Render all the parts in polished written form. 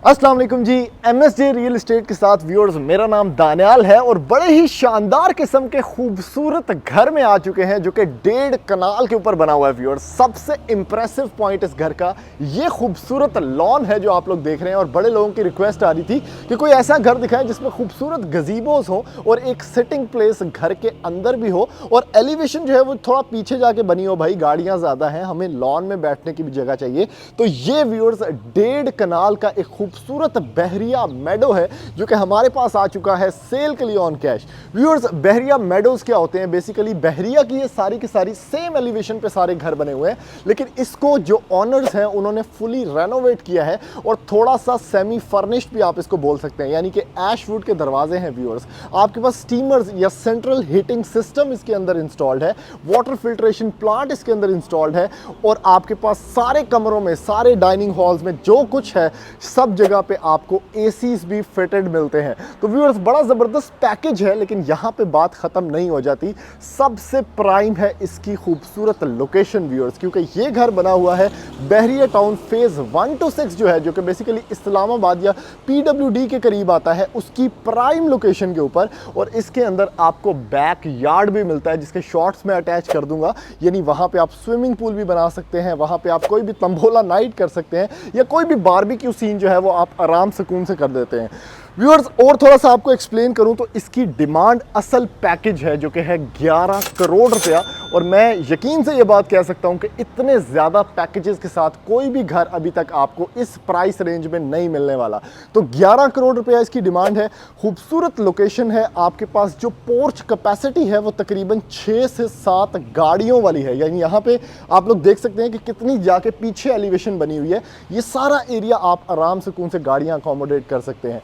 अस्सलाम वालेकुम जी। MSJ real estate के साथ व्यूअर्स, मेरा नाम दानियाल है और बड़े ही शानदार किस्म के खूबसूरत घर में आ चुके हैं जो कि 1.5 कनाल के ऊपर बना हुआ है। व्यूअर्स, सबसे इंप्रेसिव पॉइंट इस घर का ये खूबसूरत लॉन है जो आप लोग देख रहे हैं। और बड़े लोगों की रिक्वेस्ट आ रही थी कि कोई ऐसा घर दिखाएं जिसमें खूबसूरत गजीबोस हो और एक सिटिंग प्लेस घर के अंदर भी हो और एलिवेशन जो है वो थोड़ा पीछे जाके बनी हो। भाई गाड़ियाँ ज़्यादा हैं, हमें लॉन में बैठने की भी जगह चाहिए। तो ये व्यूअर्स 1.5 कनाल का एक खूबसूरत बहरिया मेडो है जो कि हमारे पास आ चुका है सेल के लिए on cash. Viewers, Bahria meadows क्या होते हैं? बेसिकली बहरिया की ये सारी की सारी सेम एलिवेशन पे सारे घर बने हुए हैं, लेकिन इसको जो ऑनर्स हैं उन्होंने फुली रेनोवेट किया है और थोड़ा सा सेमी फर्निश्ड भी आप इसको बोल सकते हैं, यानी कि ऐशवुड के दरवाजे हैं। व्यूअर्स, आपके पास स्टीमर्स या सेंट्रल हीटिंग सिस्टम इसके अंदर इंस्टॉल्ड है, वाटर फिल्ट्रेशन प्लांट इसके अंदर इंस्टॉल्ड है और आपके पास सारे कमरों में, सारे डाइनिंग हॉल्स में जो कुछ है सब जगह पे आपको एसीज भी फिटेड मिलते हैं। तो व्यूअर्स, बड़ा ज़बरदस्त पैकेज है, लेकिन यहाँ पे बात ख़त्म नहीं हो जाती। सबसे प्राइम है इसकी खूबसूरत लोकेशन व्यूअर्स, क्योंकि ये घर बना हुआ है बहरिया टाउन फेज़ 1 to 6 जो है, जो कि बेसिकली इस्लामाबाद या PWD के करीब आता है, उसकी प्राइम लोकेशन के ऊपर। और इसके अंदर आपको बैक यार्ड भी मिलता है जिसके शॉर्ट्स में अटैच कर दूंगा, यानी वहाँ पे आप स्विमिंग पूल भी बना सकते हैं, वहाँ पे आप कोई भी तंबोला नाइट कर सकते हैं या कोई भी बारबेक्यू सीन जो है वो आप आराम सुकून से कर देते हैं। व्यूअर्स, और थोड़ा सा आपको एक्सप्लेन करूं तो इसकी डिमांड असल पैकेज है जो कि है 11 करोड़ रुपया। और मैं यकीन से ये बात कह सकता हूं कि इतने ज़्यादा पैकेजेस के साथ कोई भी घर अभी तक आपको इस प्राइस रेंज में नहीं मिलने वाला। तो 11 करोड़ रुपया इसकी डिमांड है। खूबसूरत लोकेशन है, आपके पास जो पोर्च कैपेसिटी है वो तकरीबन 6 से 7 गाड़ियों वाली है, यानी यहाँ पे आप लोग देख सकते हैं कि कितनी जाके पीछे एलिवेशन बनी हुई है। ये सारा एरिया आप आराम सुकून से गाड़ियाँ अकोमोडेट कर सकते हैं।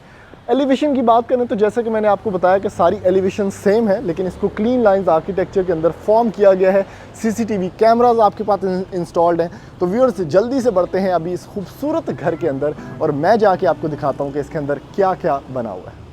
एलिवेशन की बात करें तो जैसे कि मैंने आपको बताया कि सारी एलिवेशन सेम है, लेकिन इसको क्लीन लाइंस आर्किटेक्चर के अंदर फॉर्म किया गया है। CCTV कैमराज आपके पास इंस्टॉल्ड हैं। तो व्यूअर्स, जल्दी से बढ़ते हैं अभी इस खूबसूरत घर के अंदर और मैं जाके आपको दिखाता हूँ कि इसके अंदर क्या क्या बना हुआ है।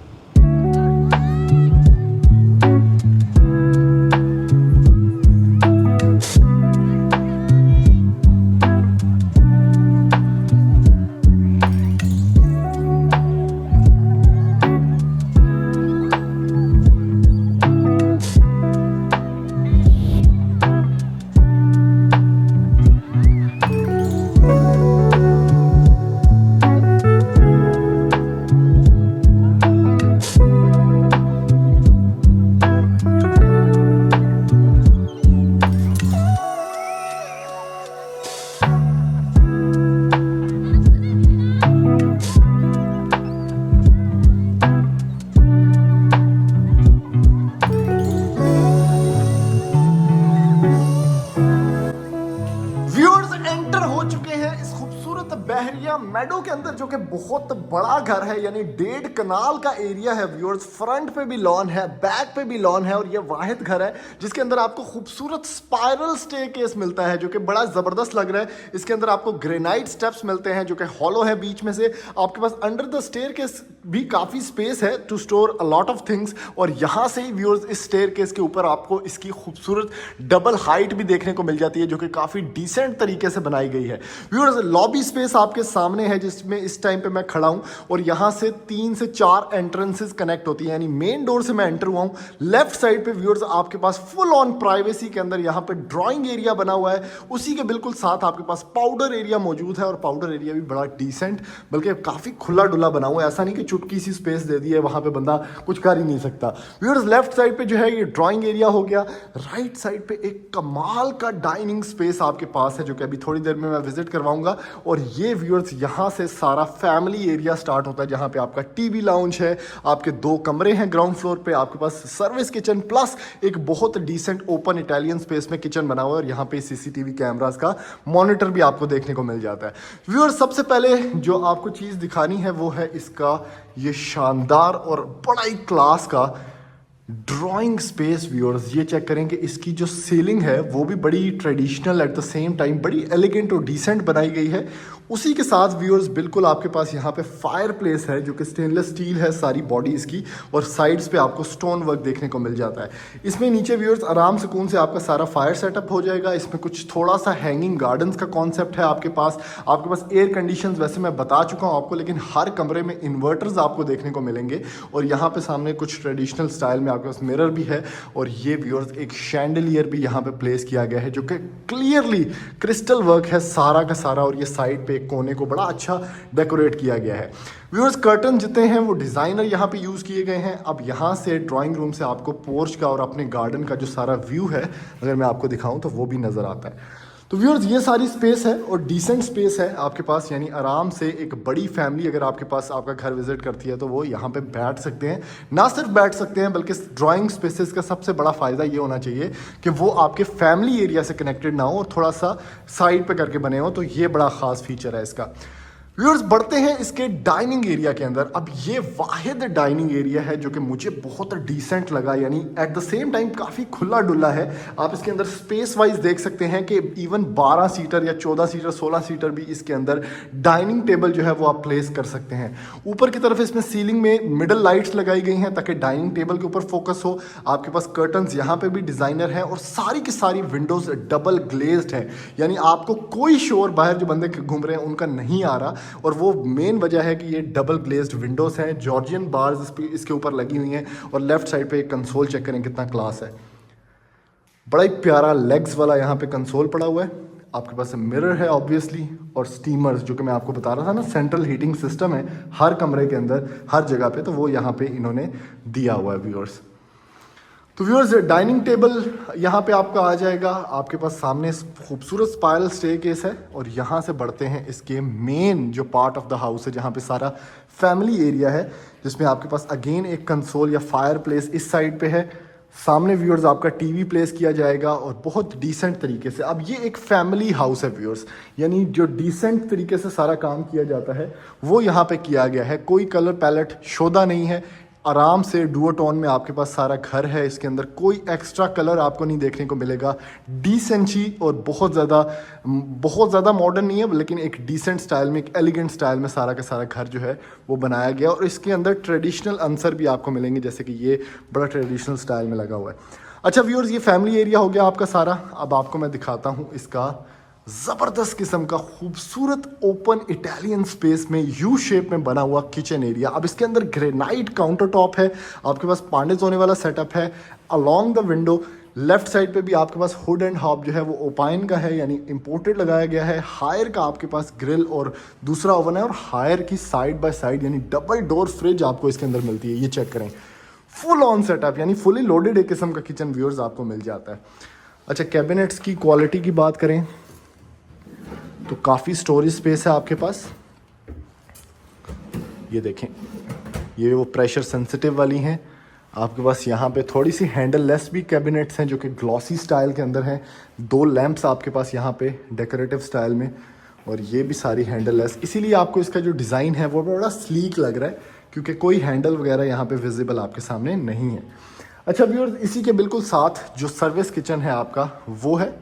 बहरिया मेडो के अंदर जो कि बहुत बड़ा घर है, यानी 1.5 कनाल का एरिया है व्यूअर्स। फ्रंट पे भी लॉन है, बैक पे भी लॉन है और ये वाहिद घर है जिसके अंदर आपको खूबसूरत स्पाइरल स्टेयरकेस मिलता है जो कि बड़ा ज़बरदस्त लग रहा है। इसके अंदर आपको ग्रेनाइट स्टेप्स मिलते हैं जो कि हॉलो है बीच में से। आपके पास अंडर द स्टेयरकेस भी काफ़ी स्पेस है to store a lot of things. और यहाँ से ही व्यूअर्स इस स्टेयरकेस के ऊपर आपको इसकी खूबसूरत डबल हाइट भी देखने को मिल जाती है जो कि काफ़ी डिसेंट तरीके से बनाई गई है। व्यूअर्स, लॉबी स्पेस आपके सामने है जिसमें इस टाइम पे मैं खड़ा हूं और यहां से 3 से 4 एंट्रेंसेस कनेक्ट होती हैं, यानी मेन डोर से मैं एंटर हुआ हूं। लेफ्ट साइड पे व्यूअर्स आपके पास फुल ऑन प्राइवेसी के अंदर यहां पे ड्राइंग एरिया बना हुआ है। उसी के बिल्कुल साथ आपके पास पाउडर एरिया मौजूद है और पाउडर एरिया भी बड़ा डिसेंट, बल्कि काफी खुला डुला बना हुआ है। ऐसा नहीं कि चुटकी सी स्पेस दे दी है, वहां पे बंदा कुछ कर ही नहीं सकता। व्यूअर्स, लेफ्ट साइड पे जो है ये ड्राइंग एरिया हो गया। राइट साइड पे एक कमाल का डाइनिंग स्पेस आपके पास है जो कि अभी थोड़ी देर में मैं विजिट करवाऊंगा। और ये व्यूअर्स, यहाँ से सारा फैमिली एरिया स्टार्ट होता है जहाँ पे आपका टीवी लाउंज है, आपके 2 कमरे हैं ग्राउंड फ्लोर पे, आपके पास सर्विस किचन प्लस एक बहुत डिसेंट ओपन इटालियन स्पेस में किचन बना हुआ है और यहाँ पे CCTV कैमरास का मॉनिटर भी आपको देखने को मिल जाता है। व्यूअर्स, सबसे पहले जो आपको चीज़ दिखानी है वो है इसका ये शानदार और बड़ा ही क्लास का ड्राइंग स्पेस। व्यूअर्स, ये चेक करें कि इसकी जो सीलिंग है वो भी बड़ी traditional at the same time बड़ी एलिगेंट और डिसेंट बनाई गई है। उसी के साथ व्यूअर्स बिल्कुल आपके पास यहाँ पे फायर प्लेस है जो कि स्टेनलेस स्टील है सारी बॉडी इसकी, और साइड्स पे आपको स्टोन वर्क देखने को मिल जाता है। इसमें नीचे व्यूअर्स आराम सुकून से आपका सारा फायर सेटअप हो जाएगा। इसमें कुछ थोड़ा सा हैंगिंग गार्डन्स का कॉन्सेप्ट है आपके पास एयर कंडीशंस वैसे मैं बता चुका हूँ आपको, लेकिन हर कमरे में इन्वर्टर्स आपको देखने को मिलेंगे। और यहाँ पे सामने कुछ ट्रेडिशनल स्टाइल में आपके पास मिरर भी है, और ये व्यूअर्स एक शैंडलियर भी यहाँ पे प्लेस किया गया है जो कि क्लियरली क्रिस्टल वर्क है सारा का सारा, और ये साइड पे एक कोने को बड़ा अच्छा डेकोरेट किया गया है। व्यूअर्स कर्टन जितने हैं वो डिज़ाइनर यहाँ पे यूज़ किए गए हैं। अब यहाँ से ड्राइंग रूम से आपको पोर्च का और अपने गार्डन का जो सारा व्यू है अगर मैं आपको दिखाऊं तो वो भी नज़र आता है। तो व्यूअर्स ये सारी स्पेस है और डिसेंट स्पेस है आपके पास, यानी आराम से एक बड़ी फैमिली अगर आपके पास आपका घर विजिट करती है तो वो यहाँ पे बैठ सकते हैं। ना सिर्फ बैठ सकते हैं बल्कि ड्राइंग स्पेसेस का सबसे बड़ा फ़ायदा ये होना चाहिए कि वो आपके फैमिली एरिया से कनेक्टेड ना हो और थोड़ा सा साइड पे करके बने हो, तो ये बड़ा ख़ास फीचर है इसका। व्यूअर्स बढ़ते हैं इसके डाइनिंग एरिया के अंदर। अब ये वाहिद डाइनिंग एरिया है जो कि मुझे बहुत डिसेंट लगा, यानी एट द सेम टाइम काफ़ी खुला डुल्ला है। आप इसके अंदर स्पेस वाइज देख सकते हैं कि इवन 12 सीटर या 14 सीटर 16 सीटर भी इसके अंदर डाइनिंग टेबल जो है वो आप प्लेस कर सकते हैं। ऊपर की तरफ इसमें सीलिंग में मिडल लाइट्स लगाई गई हैं ताकि डाइनिंग टेबल के ऊपर फोकस हो। आपके पास कर्टन्स यहाँ पे भी डिज़ाइनर हैं और सारी की सारी विंडोज़ डबल ग्लेज्ड है, यानी आपको कोई शोर बाहर जो बंदे घूम रहे हैं उनका नहीं आ रहा। और वो मेन वजह है कि ये डबल ग्लेज्ड विंडोज़ हैं, जॉर्जियन बार्स इसके ऊपर लगी हुई हैं, और लेफ्ट साइड पे एक कंसोल चेक करें कितना क्लास है। बड़ा ही प्यारा लेग्स वाला यहाँ पे कंसोल पड़ा हुआ है। आपके पास मिरर है ऑब्वियसली, और स्टीमर्स जो कि मैं आपको बता रहा था ना, सेंट्रल हीटिंग सिस्टम है हर कमरे के अंदर हर जगह पे, तो वो यहाँ पे इन्होंने दिया हुआ है व्यूअर्स। तो व्यूअर्स डाइनिंग टेबल यहाँ पे आपका आ जाएगा। आपके पास सामने खूबसूरत स्पाइरल स्टेयरकेस है, और यहाँ से बढ़ते हैं इसके मेन जो पार्ट ऑफ द हाउस है जहाँ पे सारा फैमिली एरिया है, जिसमें आपके पास अगेन एक कंसोल या फायर प्लेस इस साइड पे है। सामने व्यूअर्स आपका टीवी प्लेस किया जाएगा और बहुत डिसेंट तरीके से। अब ये एक फैमिली हाउस है व्यूअर्स, यानी जो डिसेंट तरीके से सारा काम किया जाता है वो यहाँ पे किया गया है। कोई कलर पैलेट शोधा नहीं है, आराम से डुओटोन में आपके पास सारा घर है। इसके अंदर कोई एक्स्ट्रा कलर आपको नहीं देखने को मिलेगा। डिसेंसी और बहुत ज़्यादा मॉडर्न नहीं है, लेकिन एक डिसेंट स्टाइल में, एक एलिगेंट स्टाइल में सारा का सारा घर जो है वो बनाया गया। और इसके अंदर ट्रेडिशनल आंसर भी आपको मिलेंगे, जैसे कि ये बड़ा ट्रेडिशनल स्टाइल में लगा हुआ है। अच्छा व्यूअर्स, ये फैमिली एरिया हो गया आपका सारा। अब आपको मैं दिखाता हूँ इसका ज़बरदस्त किस्म का खूबसूरत ओपन इटालियन स्पेस में यू शेप में बना हुआ किचन एरिया। अब इसके अंदर ग्रेनाइट काउंटर टॉप है, आपके पास पांडे सोने वाला सेटअप है। Along the window left side पे भी आपके पास हुड एंड हॉब जो है वो ओपाइन का है, यानी इंपोर्टेड लगाया गया है। हायर का आपके पास ग्रिल और दूसरा ओवन है, और हायर की साइड बाय साइड यानी डबल डोर फ्रिज आपको इसके अंदर मिलती है। ये चेक करें, फुल ऑन सेटअप, यानी फुली लोडेड एक किस्म का किचन व्यूअर्स आपको मिल जाता है। अच्छा, कैबिनेट्स की क्वालिटी की बात करें तो काफ़ी स्टोरेज स्पेस है आपके पास। ये देखें, ये वो प्रेशर सेंसिटिव वाली हैं। आपके पास यहाँ पे थोड़ी सी हैंडल लेस भी कैबिनेट्स हैं जो कि ग्लॉसी स्टाइल के अंदर हैं। 2 लैंप्स आपके पास यहाँ पे डेकोरेटिव स्टाइल में, और ये भी सारी हैंडल लेस, इसीलिए आपको इसका जो डिज़ाइन है वो बड़ा स्लीक लग रहा है, क्योंकि कोई हैंडल वगैरह यहाँ पे विजिबल आपके सामने नहीं है। अच्छा व्यूअर्स, इसी के बिल्कुल साथ जो सर्विस किचन है आपका वो है।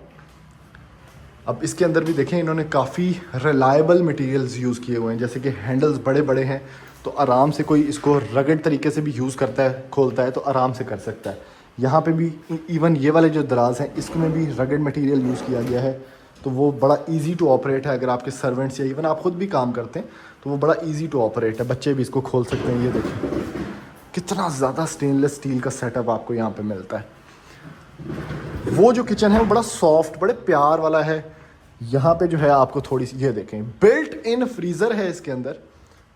अब इसके अंदर भी देखें, इन्होंने काफ़ी रिलायबल मटेरियल्स यूज़ किए हुए हैं, जैसे कि हैंडल्स बड़े बड़े हैं तो आराम से कोई इसको रगड़ तरीके से भी यूज़ करता है, खोलता है तो आराम से कर सकता है। यहाँ पे भी इवन ये वाले जो दराज हैं इसमें भी रगड़ मटेरियल यूज़ किया गया है, तो वो बड़ा इजी टू ऑपरेट है। अगर आपके सर्वेंट्स या इवन आप खुद भी काम करते हैं तो वो बड़ा इजी टू ऑपरेट है, बच्चे भी इसको खोल सकते हैं। ये देखें कितना ज़्यादा स्टेनलेस स्टील का सेटअप आपको यहाँ पे मिलता है। वो जो किचन है वो बड़ा सॉफ्ट, बड़े प्यार वाला है। यहाँ पे जो है आपको थोड़ी सी, ये देखें, बिल्ट इन फ्रीज़र है इसके अंदर,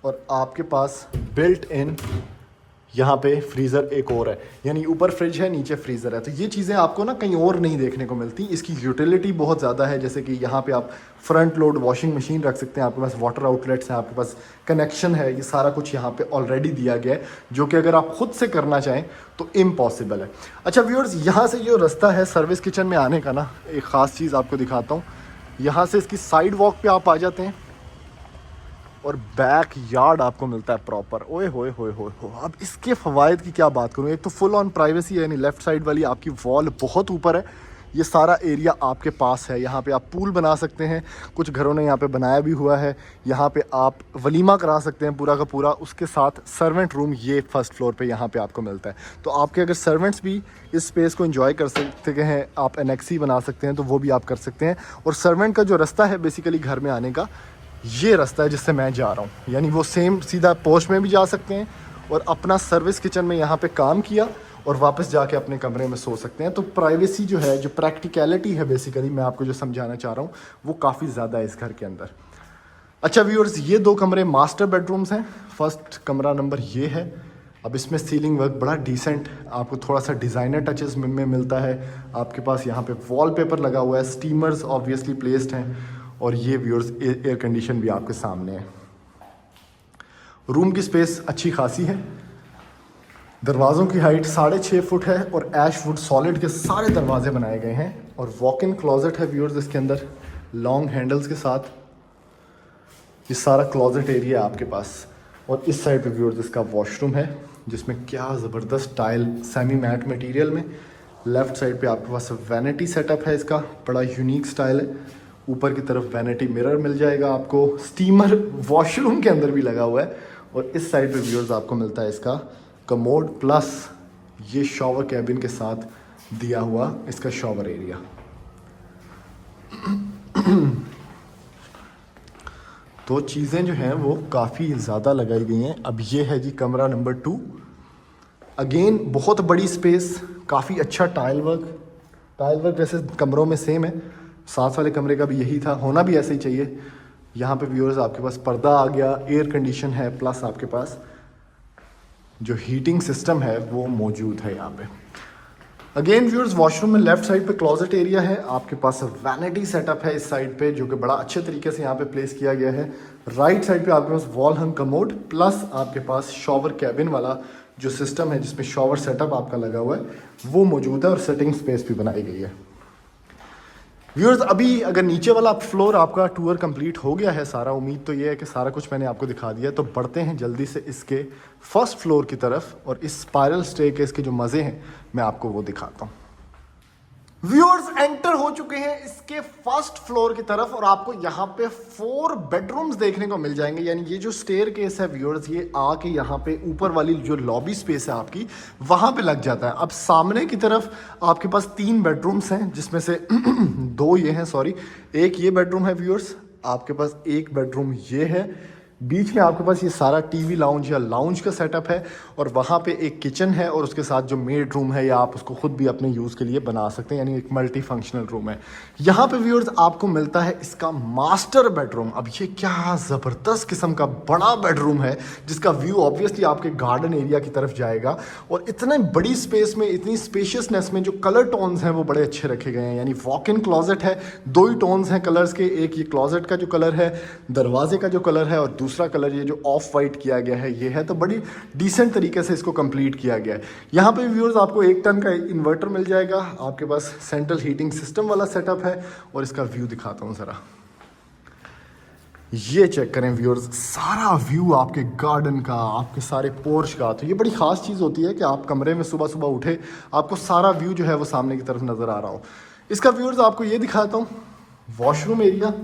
और आपके पास बिल्ट इन यहाँ पे फ्रीज़र एक और है, यानी ऊपर फ्रिज है नीचे फ्रीज़र है। तो ये चीज़ें आपको ना कहीं और नहीं देखने को मिलती। इसकी यूटिलिटी बहुत ज़्यादा है, जैसे कि यहाँ पे आप फ्रंट लोड वॉशिंग मशीन रख सकते हैं, आपके पास वाटर आउटलेट्स हैं, आपके पास कनेक्शन है, ये सारा कुछ यहाँ पे ऑलरेडी दिया गया है, जो कि अगर आप खुद से करना चाहें तो इम्पॉसिबल है। अच्छा व्यूअर्स, यहाँ से जो रास्ता है सर्विस किचन में आने का ना, एक ख़ास चीज़ आपको दिखाता हूँ। यहाँ से इसकी साइड वॉक पे आप आ जाते हैं और बैक यार्ड आपको मिलता है प्रॉपर। ओए होए होए होए हो, अब इसके फ़वाइद की क्या बात करूँ। एक तो फुल ऑन प्राइवेसी है, यानी लेफ़्ट साइड वाली आपकी वॉल बहुत ऊपर है, ये सारा एरिया आपके पास है। यहाँ पे आप पूल बना सकते हैं, कुछ घरों ने यहाँ पे बनाया भी हुआ है। यहाँ पे आप वलीमा करा सकते हैं पूरा का पूरा। उसके साथ सर्वेंट रूम ये फर्स्ट फ्लोर पे यहाँ पे आपको मिलता है। तो आपके अगर सर्वेंट्स भी इस स्पेस को एंजॉय कर सकते हैं, आप एनेक्सी बना सकते हैं, तो वो भी आप कर सकते हैं। और सर्वेंट का जो रास्ता है बेसिकली घर में आने का, ये रास्ता है जिससे मैं जा रहा हूँ, यानी वो सेम सीधा पोर्च में भी जा सकते हैं और अपना सर्विस किचन में यहाँ पे काम किया और वापस जाके अपने कमरे में सो सकते हैं। तो प्राइवेसी जो है, जो प्रैक्टिकलिटी है बेसिकली मैं आपको जो समझाना चाह रहा हूँ, वो काफ़ी ज़्यादा है इस घर के अंदर। अच्छा व्यूअर्स, ये 2 कमरे मास्टर बेडरूम्स हैं। फर्स्ट कमरा नंबर ये है। अब इसमें सीलिंग वर्क बड़ा डिसेंट, आपको थोड़ा सा डिज़ाइनर टचेस में मिलता है। आपके पास यहाँ पे वॉलपेपर लगा हुआ है, स्टीमर्स ऑब्वियसली प्लेस्ड हैं, और ये व्यूअर्स एयर कंडीशन भी आपके सामने है। रूम की स्पेस अच्छी खासी है। दरवाज़ों की हाइट 6.5 फुट है और ऐश वुड सॉलिड के सारे दरवाजे बनाए गए हैं। और वॉक इन क्लोजेट है व्यूअर्स इसके अंदर, लॉन्ग हैंडल्स के साथ। ये सारा क्लोजेट एरिया है आपके पास। और इस साइड पे व्यूअर्स इसका वॉशरूम है, जिसमें क्या ज़बरदस्त टाइल सेमी मैट मटेरियल में। लेफ़्ट साइड पे आपके पास वैनिटी सेटअप है, इसका बड़ा यूनिक स्टाइल है। ऊपर की तरफ वैनिटी मिरर मिल जाएगा आपको। स्टीमर वॉशरूम के अंदर भी लगा हुआ है। और इस साइड पे व्यूअर्स आपको मिलता है इसका कमोड प्लस ये शॉवर कैबिन के साथ दिया हुआ इसका शॉवर एरिया। तो चीज़ें जो हैं वो काफ़ी ज़्यादा लगाई गई हैं। अब ये है जी कमरा नंबर 2। अगेन बहुत बड़ी स्पेस, काफ़ी अच्छा टाइल वर्क जैसे कमरों में सेम है। साथ वाले कमरे का भी यही था, होना भी ऐसे ही चाहिए। यहाँ पे व्यूअर्स आपके पास पर्दा आ गया, एयर कंडीशन है, प्लस आपके पास जो हीटिंग सिस्टम है वो मौजूद है यहाँ पे। अगेन व्यूअर्स, वॉशरूम में लेफ्ट साइड पे क्लोजेट एरिया है। आपके पास वैनिटी सेटअप है इस साइड पे, जो कि बड़ा अच्छे तरीके से यहाँ पे प्लेस किया गया है। राइट साइड पे आपके पास वॉल हंग कमोड प्लस आपके पास शॉवर कैबिन वाला जो सिस्टम है, जिसमें शॉवर सेटअप आपका लगा हुआ है, वो मौजूद है और सिटिंग स्पेस भी बनाई गई है। व्यूअर्स, अभी अगर नीचे वाला फ्लोर आपका टूर कंप्लीट हो गया है सारा, उम्मीद तो ये है कि सारा कुछ मैंने आपको दिखा दिया। तो बढ़ते हैं जल्दी से इसके फर्स्ट फ्लोर की तरफ और इस स्पाइरल स्टेयरकेस के जो मज़े हैं मैं आपको वो दिखाता हूँ। व्यूअर्स, एंटर हो चुके हैं इसके फर्स्ट फ्लोर की तरफ और आपको यहाँ पे 4 बेडरूम्स देखने को मिल जाएंगे। यानी ये जो स्टेयरकेस है व्यूअर्स, ये आके यहाँ पे ऊपर वाली जो लॉबी स्पेस है आपकी, वहाँ पे लग जाता है। अब सामने की तरफ आपके पास 3 बेडरूम्स हैं, जिसमें से 2 ये हैं, सॉरी, एक ये बेडरूम है व्यूअर्स। आपके पास एक बेडरूम ये है। बीच में आपके पास ये सारा टीवी लाउंज या लाउंज का सेटअप है और वहाँ पे एक किचन है और उसके साथ जो मेड रूम है, या आप उसको खुद भी अपने यूज़ के लिए बना सकते हैं, यानी एक मल्टी फंक्शनल रूम है। यहाँ पे व्यूअर्स आपको मिलता है इसका मास्टर बेडरूम। अब ये क्या ज़बरदस्त किस्म का बड़ा बेडरूम है, जिसका व्यू ऑब्वियसली आपके गार्डन एरिया की तरफ जाएगा। और इतने बड़ी स्पेस में, इतनी स्पेशियसनेस में जो कलर टोन्स हैं वो बड़े अच्छे रखे गए हैं। यानी वॉक इन क्लॉजेट है, 2 ही टोन्स हैं कलर्स के, एक ये क्लॉजेट का जो कलर है, दरवाजे का जो कलर है, और दूसरा कलर ये जो ऑफ वाइट किया गया है ये है। तो बड़ी डिसेंट तरीके से इसको कंप्लीट किया गया है। यहाँ पे व्यूअर्स आपको 1 टन का इन्वर्टर मिल जाएगा। आपके पास सेंट्रल हीटिंग सिस्टम वाला सेटअप है और इसका व्यू दिखाता हूँ ज़रा। ये चेक करें व्यूअर्स, सारा व्यू आपके गार्डन का, आपके सारे पोर्च का। तो ये बड़ी ख़ास चीज़ होती है कि आप कमरे में सुबह सुबह उठे, आपको सारा व्यू जो है वो सामने की तरफ नज़र आ रहा हो। इसका व्यूअर्स आपको ये दिखाता हूँ वॉशरूम एरिया,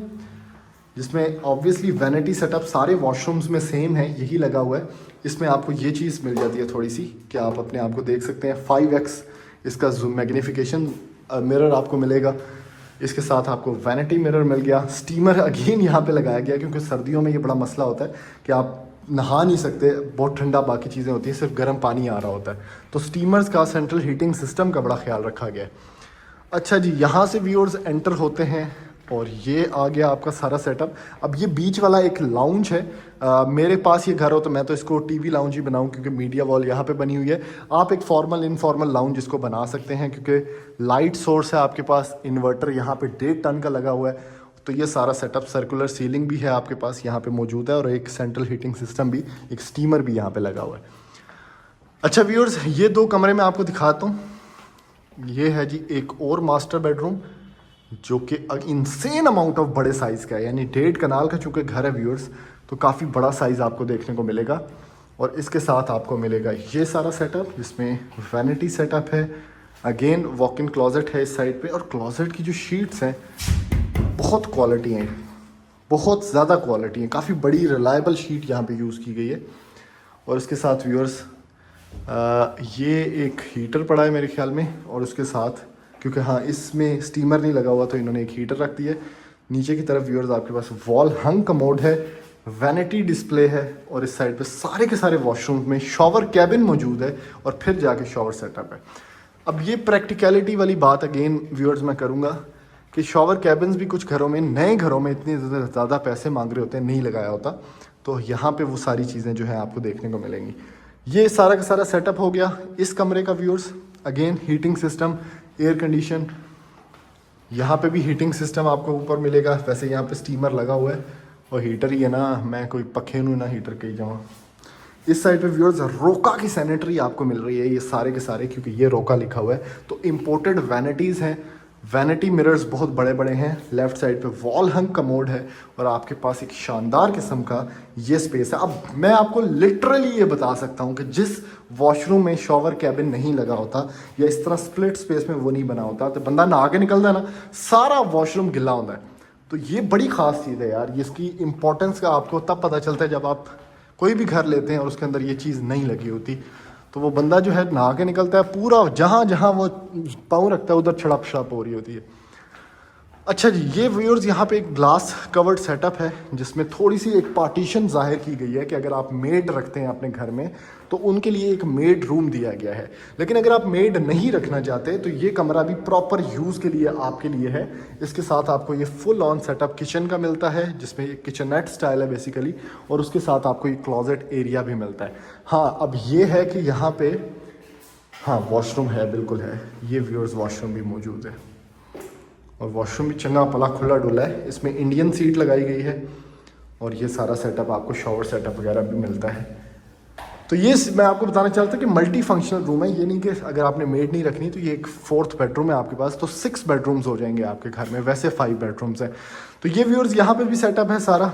जिसमें ऑब्वियसली वैनिटी सेटअप सारे वॉशरूम्स में सेम है, यही लगा हुआ है। इसमें आपको ये चीज़ मिल जाती है थोड़ी सी कि आप अपने आप को देख सकते हैं। 5x इसका जूम मैग्नीफिकेशन मिरर आपको मिलेगा। इसके साथ आपको वैनिटी मिरर मिल गया। स्टीमर अगेन यहाँ पे लगाया गया, क्योंकि सर्दियों में ये बड़ा मसला होता है कि आप नहा नहीं सकते, बहुत ठंडा बाकी चीज़ें होती हैं, सिर्फ गर्म पानी आ रहा होता है। तो स्टीमर्स का, सेंट्रल हीटिंग सिस्टम का बड़ा ख्याल रखा गया है। अच्छा जी, यहाँ से व्यूअर्स एंटर होते हैं और ये आ गया आपका सारा सेटअप। अब ये बीच वाला एक लाउंज है। मेरे पास ये घर हो तो मैं तो इसको टीवी लाउंज ही बनाऊं, क्योंकि मीडिया वॉल यहाँ पे बनी हुई है। आप एक फॉर्मल इनफॉर्मल लाउंज इसको बना सकते हैं, क्योंकि लाइट सोर्स है आपके पास। इन्वर्टर यहाँ पे 1.5 टन का लगा हुआ है। तो ये सारा सेटअप, सर्कुलर सीलिंग भी है आपके पास यहाँ पे मौजूद है, और एक सेंट्रल हीटिंग सिस्टम भी, एक स्टीमर भी यहाँ पे लगा हुआ है। अच्छा व्यूअर्स, ये 2 कमरे में आपको दिखाता हूँ। ये है जी एक और मास्टर बेडरूम, जो कि इंसेन अमाउंट ऑफ बड़े साइज़ का है। यानी 1.5 कनाल का चूँकि घर है व्यूअर्स, तो काफ़ी बड़ा साइज़ आपको देखने को मिलेगा। और इसके साथ आपको मिलेगा ये सारा सेटअप, जिसमें वैनिटी सेटअप है, अगेन वॉक इन क्लोजेट है इस साइड पे, और क्लोजेट की जो शीट्स हैं बहुत क्वालिटी हैं, बहुत ज़्यादा क्वालिटी है, काफ़ी बड़ी रिलायबल शीट यहाँ पे यूज़ की गई है। और इसके साथ व्यूअर्स ये एक हीटर पड़ा है मेरे ख्याल में, और उसके साथ क्योंकि हाँ इसमें स्टीमर नहीं लगा हुआ तो इन्होंने एक हीटर रख दिया है। नीचे की तरफ व्यूअर्स आपके पास वॉल हंग कमोड है, वैनिटी डिस्प्ले है, और इस साइड पे सारे के सारे वॉशरूम में शॉवर कैबिन मौजूद है, और फिर जाके शॉवर सेटअप है। अब ये प्रैक्टिकलिटी वाली बात अगेन व्यूअर्स मैं करूँगा कि शॉवर कैबिन्स भी कुछ घरों में, नए घरों में इतने ज़्यादा पैसे मांग रहे होते हैं, नहीं लगाया होता, तो यहाँ पे वो सारी चीज़ें जो है आपको देखने को मिलेंगी। ये सारा का सारा सेटअप हो गया इस कमरे का viewers. Again heating system, air condition, यहाँ पे भी हीटिंग सिस्टम आपको ऊपर मिलेगा। वैसे यहाँ पे स्टीमर लगा हुआ है और हीटर ही है ना, मैं कोई पखे नू ना हीटर कही जाऊँ। इस साइड पे व्यूअर्स रोका की सैनिटरी आपको मिल रही है, ये सारे के सारे, क्योंकि ये रोका लिखा हुआ है तो इम्पोर्टेड वैनिटीज़ हैं। वैनिटी मिरर्स बहुत बड़े बड़े हैं। लेफ्ट साइड पे वॉल हंग कमोड है, और आपके पास एक शानदार किस्म का ये स्पेस है। अब मैं आपको लिटरली ये बता सकता हूँ कि जिस वॉशरूम में शॉवर कैबिन नहीं लगा होता या इस तरह स्प्लिट स्पेस में वो नहीं बना होता, तो बंदा नहा के निकलता है ना, सारा वॉशरूम गिला होता है। तो ये बड़ी ख़ास चीज़ है यार, इसकी इंपॉर्टेंस का आपको तब पता चलता है जब आप कोई भी घर लेते हैं और उसके अंदर ये चीज़ नहीं लगी होती, तो वो बंदा जो है नहा के निकलता है, पूरा जहाँ जहाँ वो पाँव रखता है उधर छड़प छड़प हो रही होती है। अच्छा जी, ये व्यूअर्स यहाँ पे एक ग्लास कवर्ड सेटअप है जिसमें थोड़ी सी एक पार्टीशन जाहिर की गई है कि अगर आप मेड रखते हैं अपने घर में तो उनके लिए एक मेड रूम दिया गया है। लेकिन अगर आप मेड नहीं रखना चाहते तो ये कमरा भी प्रॉपर यूज़ के लिए आपके लिए है। इसके साथ आपको ये फुल ऑन सेटअप किचन का मिलता है जिसमें एक किचननेट स्टाइल है बेसिकली, और उसके साथ आपको ये क्लोजेट एरिया भी मिलता है। हाँ, अब ये है कि यहाँ पे हाँ वॉशरूम है, बिल्कुल है, ये व्यूअर्स वॉशरूम भी मौजूद है, और वॉशरूम भी चंगा पला खुला डुला है। इसमें इंडियन सीट लगाई गई है, और ये सारा सेटअप आपको शॉवर सेटअप वगैरह भी मिलता है। तो ये मैं आपको बताना चाहता हूँ कि मल्टी फंक्शनल रूम है, ये नहीं कि अगर आपने मेड नहीं रखनी तो ये एक 4th बेडरूम है आपके पास, तो 6 बेडरूम्स हो जाएंगे आपके घर में। वैसे 5 बेडरूम्स हैं। तो ये व्यूअर्स यहाँ पे भी सेटअप है सारा।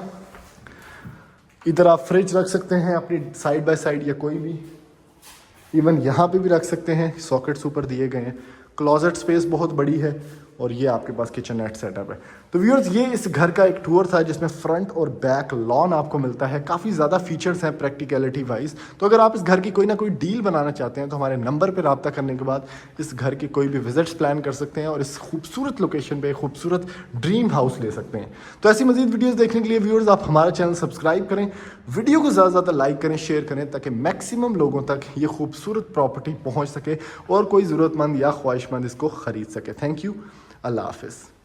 इधर आप फ्रिज रख सकते हैं अपनी साइड बाय साइड या कोई भी, इवन यहाँ पे भी रख सकते हैं, सॉकेट्स ऊपर दिए गए हैं। क्लोजेट स्पेस बहुत बड़ी है, और ये आपके पास किचननेट सेटअप है। तो व्यूअर्स ये इस घर का एक टूर था जिसमें फ्रंट और बैक लॉन आपको मिलता है। काफ़ी ज़्यादा फीचर्स हैं प्रैक्टिकलिटी वाइज। तो अगर आप इस घर की कोई ना कोई डील बनाना चाहते हैं तो हमारे नंबर पर रब्ता करने के बाद इस घर के कोई भी विजिट्स प्लान कर सकते हैं और इस खूबसूरत लोकेशन पर खूबसूरत ड्रीम हाउस ले सकते हैं। तो ऐसी मजीद वीडियोज़ देखने के लिए व्यूअर्स आप हमारा चैनल सब्सक्राइब करें, वीडियो को ज़्यादा से ज़्यादा लाइक करें, शेयर करें, ताकि मैक्सिमम लोगों तक ये खूबसूरत प्रॉपर्टी पहुँच सके और कोई ज़रूरतमंद या ख्वाहिशमंद इसको ख़रीद सके। थैंक यू, अल्लाह हाफिज़।